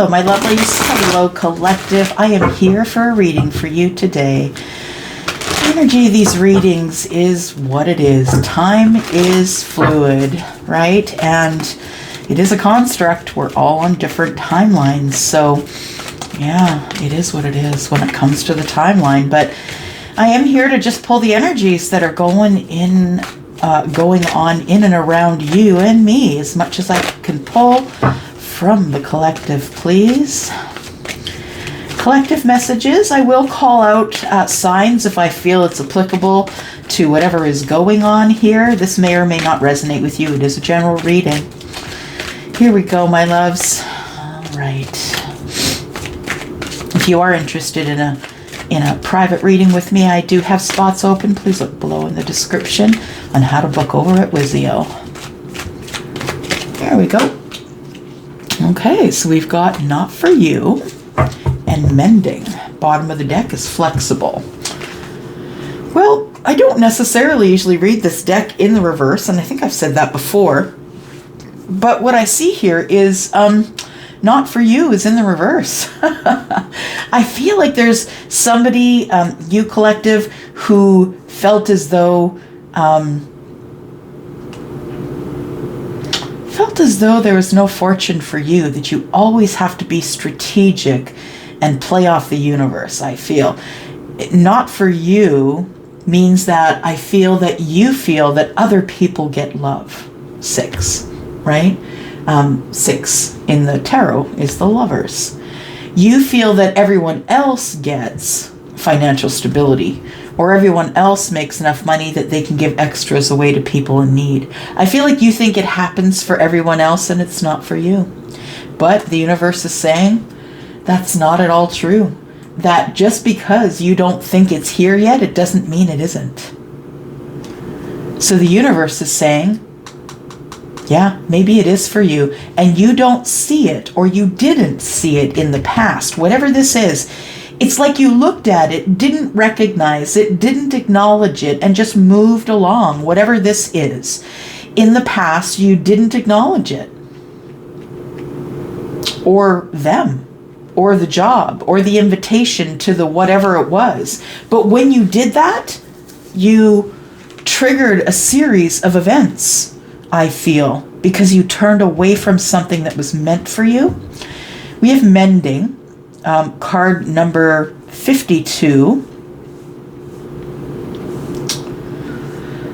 Hello, my lovelies. Hello, collective. I am here for a reading for you today. The energy of these readings is what it is. Time is fluid, right? And it is a construct. We're all on different timelines. So, yeah, it is what it is when it comes to the timeline. But I am here to just pull the energies that are going on in and around you and me as much as I can pull from the collective, please. Collective messages. I will call out signs if I feel it's applicable to whatever is going on here. This may or may not resonate with you. It is a general reading. Here we go, my loves. All right. If you are interested in a private reading with me, I do have spots open. Please look below in the description on how to book over at WISIO. There we go. Okay, so we've got Not For You and Mending. Bottom of the deck is Flexible. Well, I don't necessarily usually read this deck in the reverse, and I think I've said that before. But what I see here is Not For You is in the reverse. I feel like there's somebody, you collective, who felt as though there was no fortune for you, that you always have to be strategic and play off the universe, I feel. Not for you means that I feel that you feel that other people get love. 6, right? 6 in the tarot is the Lovers. You feel that everyone else gets financial stability, or everyone else makes enough money that they can give extras away to people in need. I feel like you think it happens for everyone else and it's not for you. But the universe is saying that's not at all true. That just because you don't think it's here yet, it doesn't mean it isn't. So the universe is saying, yeah, maybe it is for you, and you don't see it, or you didn't see it in the past. Whatever this is, it's like you looked at it, didn't recognize it, didn't acknowledge it, and just moved along. Whatever this is, in the past, you didn't acknowledge it, or them, or the job, or the invitation to the whatever it was. But when you did that, you triggered a series of events, I feel, because you turned away from something that was meant for you. We have Mending, card number 52.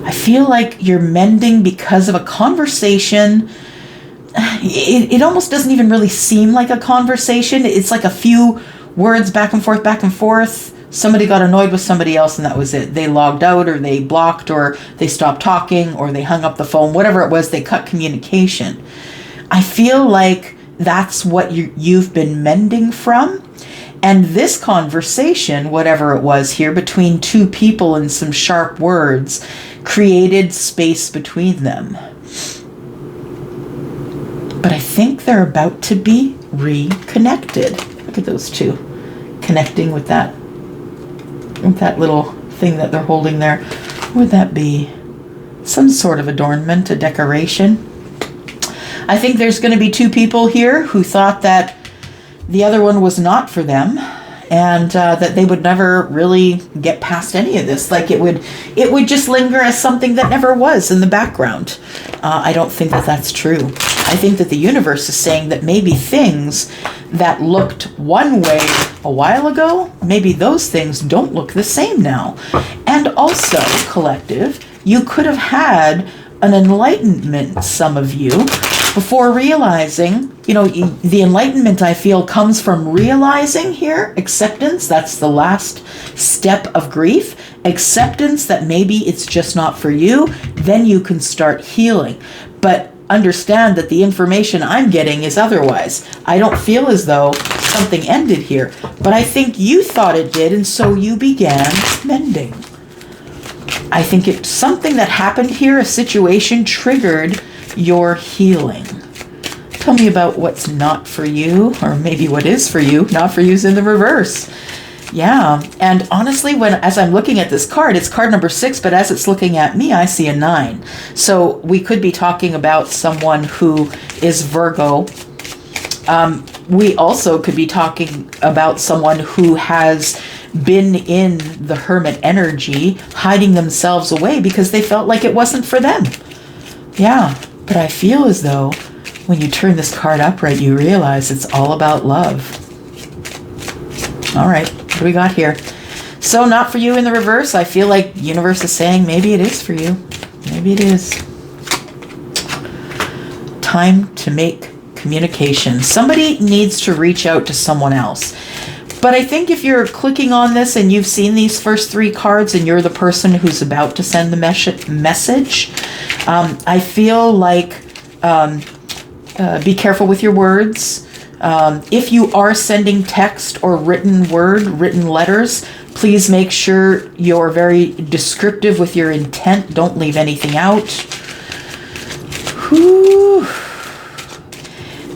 I feel like you're mending because of a conversation. It almost doesn't even really seem like a conversation. It's like a few words back and forth, back and forth. Somebody got annoyed with somebody else and that was it. They logged out, or they blocked, or they stopped talking, or they hung up the phone, whatever it was, they cut communication. I feel like that's what you've been mending from. And this conversation, whatever it was here, between two people and some sharp words, created space between them. But I think they're about to be reconnected. Look at those two connecting with that little thing that they're holding there. Would that be some sort of adornment, a decoration? I think there's going to be two people here who thought that the other one was not for them, and that they would never really get past any of this. Like it would just linger as something that never was in the background. I don't think that that's true. I think that the universe is saying that maybe things that looked one way a while ago, maybe those things don't look the same now. And also, collective, you could have had an enlightenment, some of you, before realizing, the enlightenment I feel comes from realizing here, acceptance. That's the last step of grief. Acceptance that maybe it's just not for you. Then you can start healing. But understand that the information I'm getting is otherwise. I don't feel as though something ended here, but I think you thought it did, and so you began mending. I think it's something that happened here, a situation triggered your healing. Tell me about what's not for you, or maybe what is for you. Not for you is in the reverse. Yeah, and honestly, as I'm looking at this card, it's card number 6, but as it's looking at me, I see a 9. So we could be talking about someone who is Virgo, We also could be talking about someone who has been in the hermit energy, hiding themselves away because they felt like it wasn't for them. Yeah, but I feel as though when you turn this card upright, you realize it's all about love. All right, what do we got here? So not for you in the reverse. I feel like the universe is saying maybe it is for you. Maybe it is. Time to make communication. Somebody needs to reach out to someone else. But I think if you're clicking on this and you've seen these first 3 cards and you're the person who's about to send the message, I feel like be careful with your words. If you are sending text or written letters, please make sure you're very descriptive with your intent. Don't leave anything out. Whew.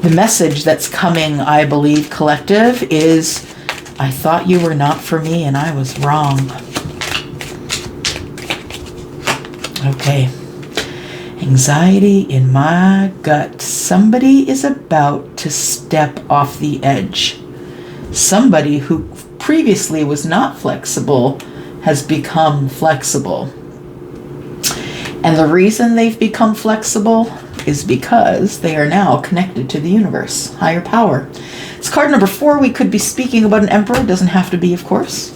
The message that's coming, I believe, collective, is I thought you were not for me and I was wrong. Okay. Anxiety in my gut. Somebody is about to step off the edge. Somebody who previously was not flexible has become flexible. And the reason they've become flexible is because they are now connected to the universe, higher power. It's card number 4. We could be speaking about an emperor. It doesn't have to be, of course.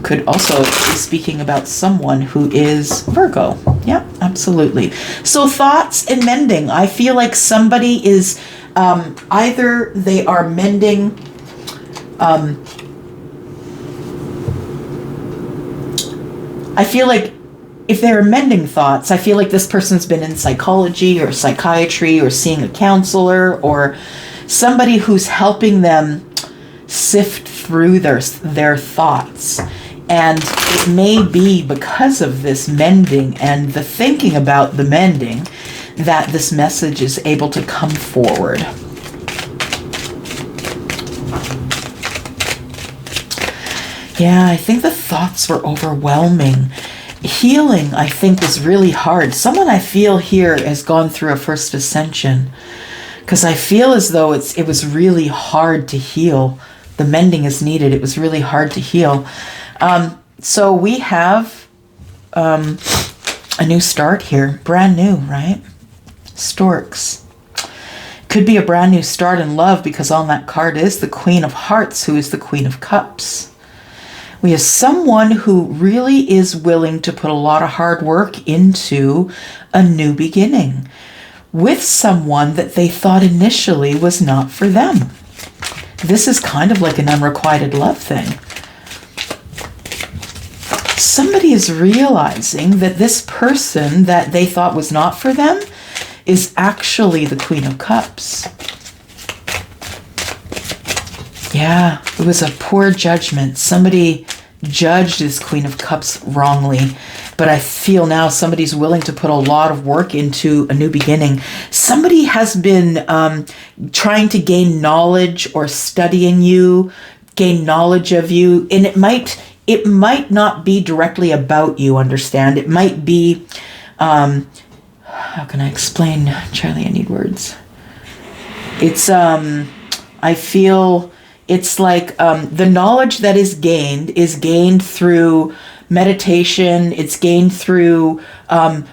Could also be speaking about someone who is Virgo. Yeah, absolutely. So thoughts and mending. I feel like somebody is either they are mending I feel like if they're mending thoughts, I feel like this person's been in psychology or psychiatry or seeing a counselor or somebody who's helping them sift through their thoughts. And it may be because of this mending and the thinking about the mending that this message is able to come forward. Yeah, I think the thoughts were overwhelming. Healing, I think, was really hard. Someone I feel here has gone through a first ascension, because I feel as though it was really hard to heal. The mending is needed. It was really hard to heal. So we have a new start here. Brand new, right? Storks. Could be a brand new start in love, because on that card is the Queen of Hearts, who is the Queen of Cups. We have someone who really is willing to put a lot of hard work into a new beginning with someone that they thought initially was not for them. This is kind of like an unrequited love thing. Somebody is realizing that this person that they thought was not for them is actually the Queen of Cups. Yeah, it was a poor judgment. Somebody judged this Queen of Cups wrongly, but I feel now somebody's willing to put a lot of work into a new beginning. Somebody has been trying to gain knowledge or studying you, gain knowledge of you, and it might not be directly about you, understand? It might be, how can I explain? Charlie, I need words. It's, I feel it's like the knowledge that is gained through meditation. It's gained through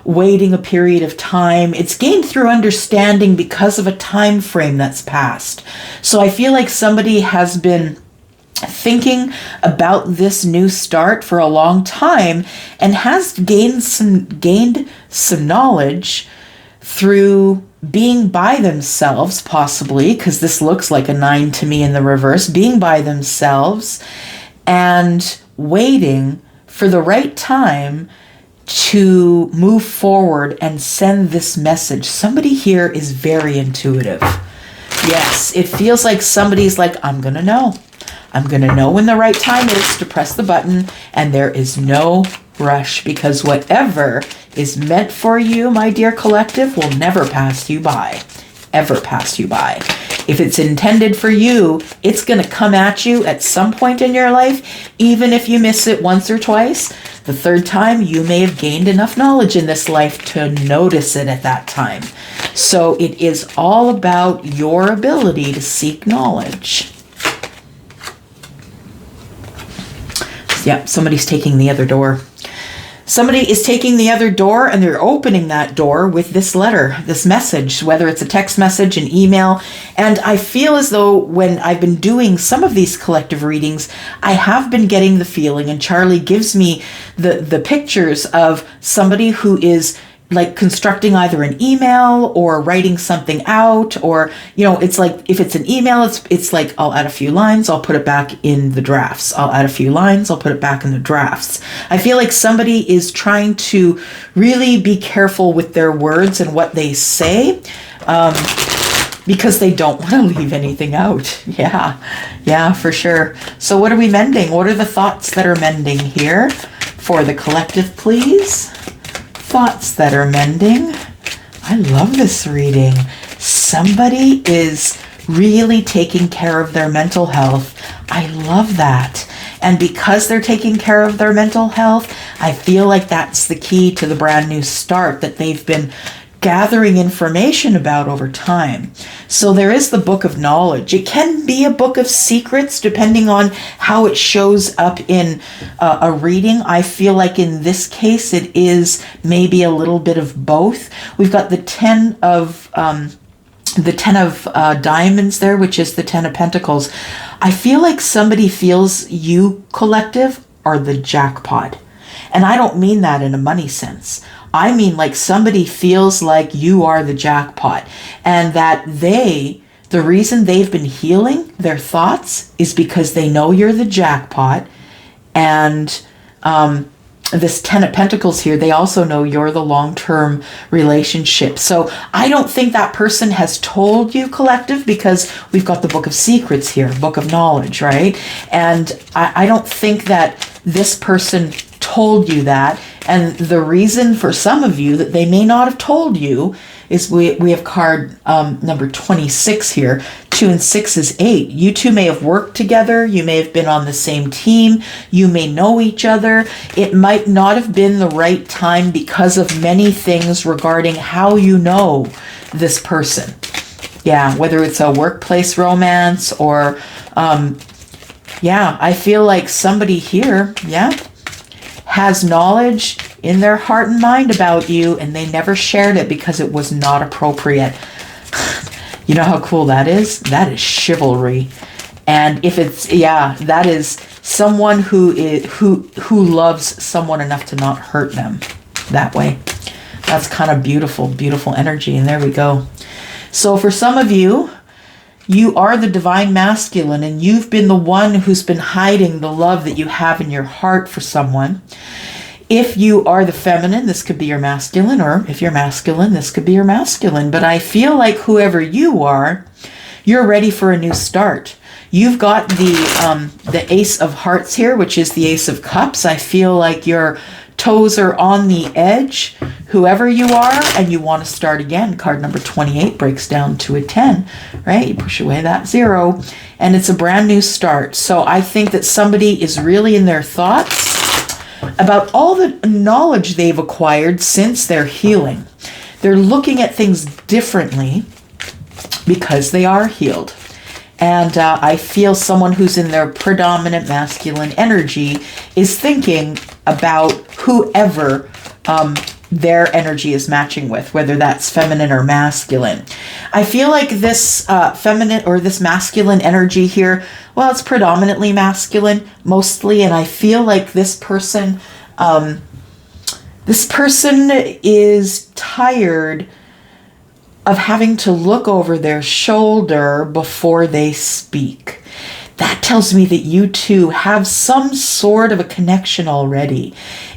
waiting a period of time. It's gained through understanding because of a time frame that's passed. So I feel like somebody has been thinking about this new start for a long time and has gained some knowledge through being by themselves, possibly, because this looks like a 9 to me in the reverse, being by themselves and waiting for the right time to move forward and send this message. Somebody here is very intuitive. Yes, it feels like somebody's like, I'm going to know. I'm going to know when the right time is to press the button, and there is no rush, because whatever is meant for you, my dear collective, will never pass you by, ever pass you by. If it's intended for you, it's going to come at you at some point in your life, even if you miss it once or twice. The third time, you may have gained enough knowledge in this life to notice it at that time. So it is all about your ability to seek knowledge. Yep, somebody's taking the other door. Somebody is taking the other door, and they're opening that door with this letter, this message, whether it's a text message, an email. And I feel as though when I've been doing some of these collective readings, I have been getting the feeling, and Charlie gives me the pictures of somebody who is like constructing either an email or writing something out, or, you know, it's like, if it's an email, it's like, I'll add a few lines, I'll put it back in the drafts. I'll add a few lines, I'll put it back in the drafts. I feel like somebody is trying to really be careful with their words and what they say, because they don't want to leave anything out. Yeah, for sure. So what are we mending? What are the thoughts that are mending here for the collective, please? Thoughts that are mending. I love this reading. Somebody is really taking care of their mental health. I love that. And because they're taking care of their mental health, I feel like that's the key to the brand new start that they've been gathering information about over time. So there is the book of knowledge. It can be a book of secrets depending on how it shows up in a reading. I feel like in this case it is maybe a little bit of both. We've got the 10 of diamonds there, which is the 10 of pentacles. I feel like somebody feels you, collective, are the jackpot. And I don't mean that in a money sense. I mean like somebody feels like you are the jackpot, and that the reason they've been healing their thoughts is because they know you're the jackpot. And this 10 of pentacles here, they also know you're the long-term relationship. So I don't think that person has told you, collective, because we've got the book of secrets here, book of knowledge, right? And I don't think that this person told you that. And the reason for some of you that they may not have told you is we have card number 26 here. 2 and 6 is 8. You two may have worked together. You may have been on the same team. You may know each other. It might not have been the right time because of many things regarding how you know this person. Yeah, whether it's a workplace romance or, I feel like somebody here, has knowledge in their heart and mind about you, and they never shared it because it was not appropriate. You know how cool that is? That is chivalry. And if it's, that is someone who loves someone enough to not hurt them that way. That's kind of beautiful, beautiful energy. And there we go. So for some of you, you are the divine masculine, and you've been the one who's been hiding the love that you have in your heart for someone. If you are the feminine, this could be your masculine, or if you're masculine, this could be your masculine. But I feel like whoever you are, you're ready for a new start. You've got the Ace of Hearts here, which is the Ace of Cups. I feel like your toes are on the edge, whoever you are, and you want to start again. Card number 28 breaks down to a 10, right? You push away that 0, and it's a brand new start. So I think that somebody is really in their thoughts about all the knowledge they've acquired since their healing. They're looking at things differently because they are healed. And I feel someone who's in their predominant masculine energy is thinking about whoever their energy is matching with, whether that's feminine or masculine. I feel like this feminine or this masculine energy here, well, it's predominantly masculine mostly, and I feel like this person is tired of having to look over their shoulder before they speak. That tells me that you two have some sort of a connection already.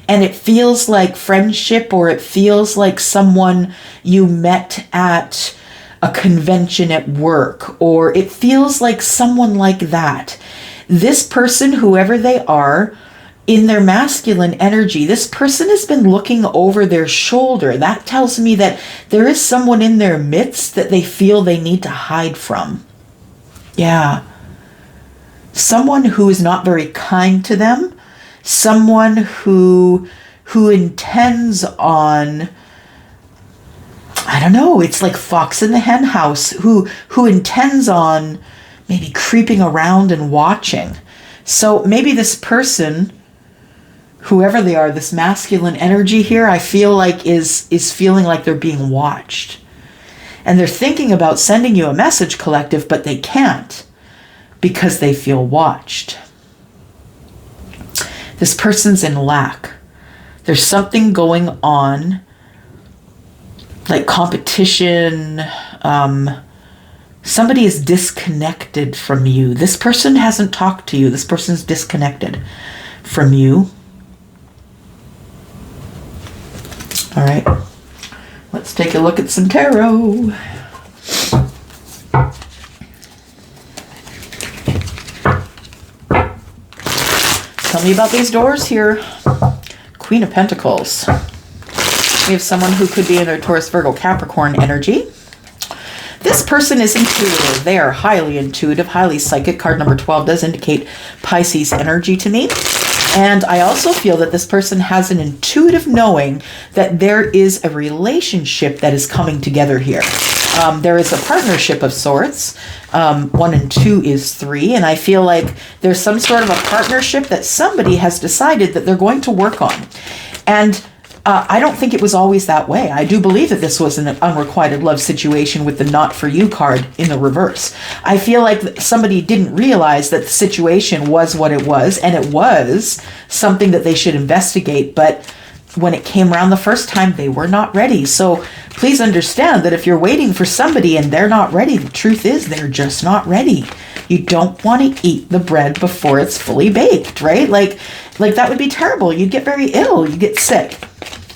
And it feels like friendship, or it feels like someone you met at a convention at work, or it feels like someone like that. This person, whoever they are, in their masculine energy, this person has been looking over their shoulder. That tells me that there is someone in their midst that they feel they need to hide from. Yeah. Someone who is not very kind to them. someone who intends on, I don't know, it's like fox in the hen house, who intends on maybe creeping around and watching. So maybe this person, whoever they are, this masculine energy here, I feel like is feeling like they're being watched. And they're thinking about sending you a message, collective, but they can't because they feel watched. This person's in lack. There's something going on, like competition. Somebody is disconnected from you. This person hasn't talked to you. This person's disconnected from you. All right. Let's take a look at some tarot. Tell me about these doors here. Queen of Pentacles. We have someone who could be in their Taurus, Virgo, Capricorn energy. This person is intuitive. They are highly intuitive, highly psychic. Card number 12 does indicate Pisces energy to me. And I also feel that this person has an intuitive knowing that there is a relationship that is coming together here. There is a partnership of sorts. 1 and 2 is 3. And I feel like there's some sort of a partnership that somebody has decided that they're going to work on. And I don't think it was always that way. I do believe that this was an unrequited love situation with the not for you card in the reverse. I feel like somebody didn't realize that the situation was what it was, and it was something that they should investigate. But when it came around the first time, they were not ready. So please understand that if you're waiting for somebody and they're not ready, the truth is they're just not ready. You don't want to eat the bread before it's fully baked, right? Like that would be terrible. You'd get very ill. You get sick.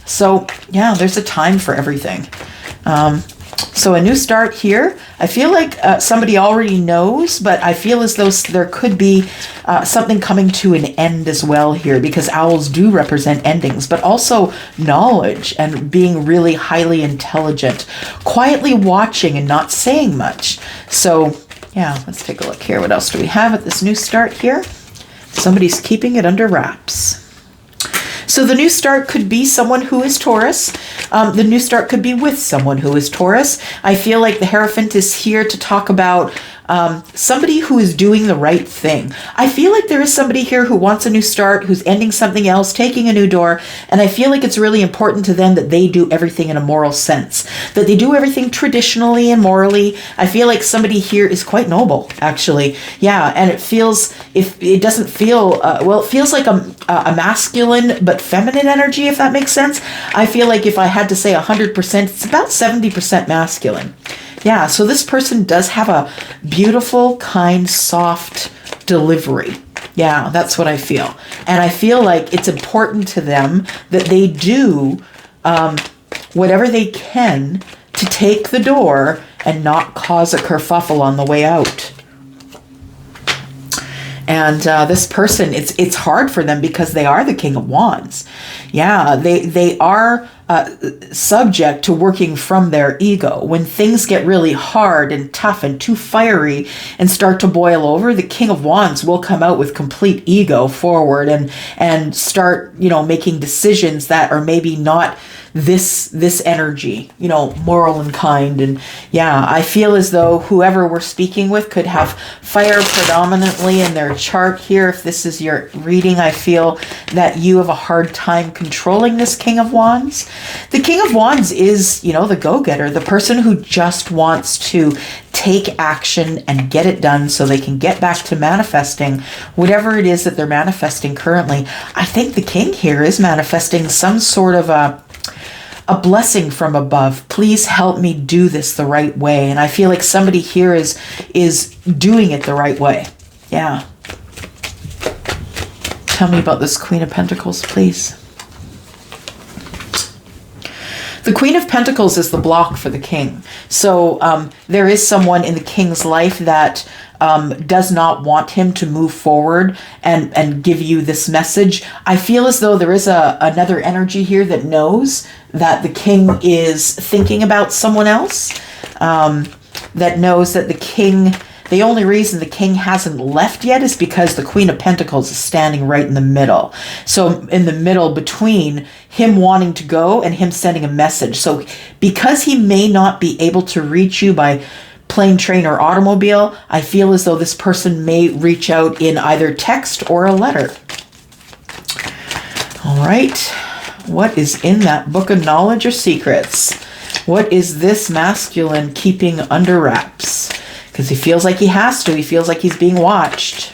So yeah, there's a time for everything. So a new start here. I feel like somebody already knows, but I feel as though there could be something coming to an end as well here, because owls do represent endings, but also knowledge and being really highly intelligent, quietly watching and not saying much. So yeah, let's take a look here. What else do we have at this new start here? Somebody's keeping it under wraps. So the new start could be someone who is Taurus. The new start could be with someone who is Taurus. I feel like the Hierophant is here to talk about somebody who is doing the right thing. I feel like there is somebody here who wants a new start, who's ending something else, taking a new door, and I feel like it's really important to them that they do everything in a moral sense, that they do everything traditionally and morally. I feel like somebody here is quite noble, actually. Yeah, and it feels, if it doesn't feel, well, it feels like a masculine but feminine energy, if that makes sense. I feel like if I had to say 100%, it's about 70% masculine. Yeah, so this person does have a beautiful, kind, soft delivery. Yeah, that's what I feel. And I feel like it's important to them that they do whatever they can to take the door and not cause a kerfuffle on the way out. And this person, it's hard for them because they are the King of Wands. Yeah, they are subject to working from their ego. When things get really hard and tough and too fiery and start to boil over, the King of Wands will come out with complete ego forward and start, making decisions that are maybe not this energy, moral and kind. And yeah, I feel as though whoever we're speaking with could have fire predominantly in their chart here. If this is your reading, I feel that you have a hard time controlling this King of Wands. The King of Wands is, the go-getter, the person who just wants to take action and get it done so they can get back to manifesting whatever it is that they're manifesting currently. I think the king here is manifesting some sort of a blessing from above. Please help me do this the right way. And I feel like somebody here is doing it the right way. Yeah. Tell me about this Queen of Pentacles, please. The Queen of Pentacles is the block for the king. So there is someone in the king's life that does not want him to move forward and give you this message. I feel as though there is another energy here that knows that the king is thinking about someone else, that knows that the king The only reason the king hasn't left yet is because the Queen of Pentacles is standing right in the middle. So in the middle between him wanting to go and him sending a message. So because he may not be able to reach you by plane, train, or automobile, I feel as though this person may reach out in either text or a letter. All right. What is in that book of knowledge or secrets? What is this masculine keeping under wraps? Because he feels like he has to. He feels like he's being watched.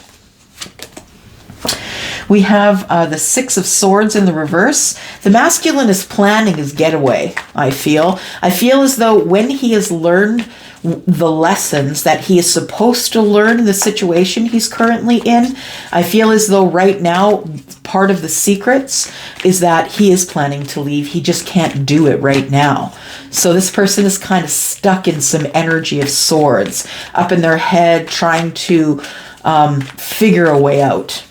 We have the Six of Swords in the reverse. The masculine is planning his getaway, I feel. I feel as though when he has learned the lessons that he is supposed to learn in the situation he's currently in, I feel as though right now part of the secrets is that he is planning to leave. He just can't do it right now. So this person is kind of stuck in some energy of swords, up in their head, trying to figure a way out.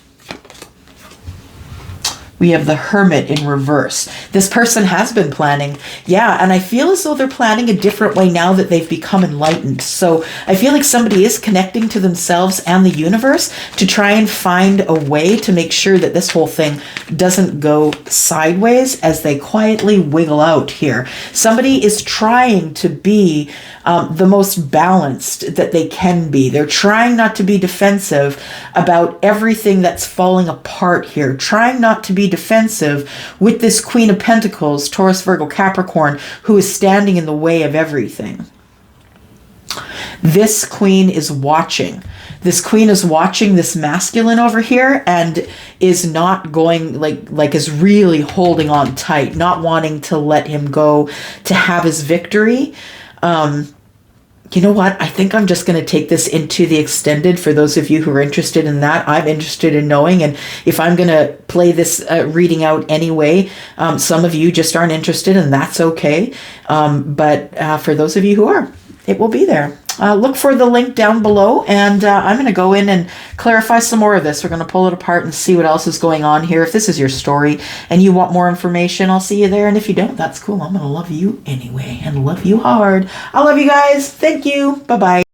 We have the Hermit in reverse. This person has been planning. Yeah, and I feel as though they're planning a different way now that they've become enlightened. So I feel like somebody is connecting to themselves and the universe to try and find a way to make sure that this whole thing doesn't go sideways as they quietly wiggle out here. Somebody is trying to be the most balanced that they can be. They're trying not to be defensive about everything that's falling apart here, trying not to be defensive with this Queen of Pentacles, Taurus, Virgo, Capricorn, who is standing in the way of everything. This queen is watching. This queen is watching this masculine over here and is not going, like is really holding on tight, not wanting to let him go to have his victory. You know what? I think I'm just going to take this into the extended for those of you who are interested in that. I'm interested in knowing, and if I'm going to play this reading out anyway, some of you just aren't interested, and that's okay. But for those of you who are, it will be there. Look for the link down below, and I'm going to go in and clarify some more of this. We're going to pull it apart and see what else is going on here. If this is your story and you want more information, I'll see you there. And if you don't, that's cool. I'm going to love you anyway and love you hard. I love you guys. Thank you. Bye-bye.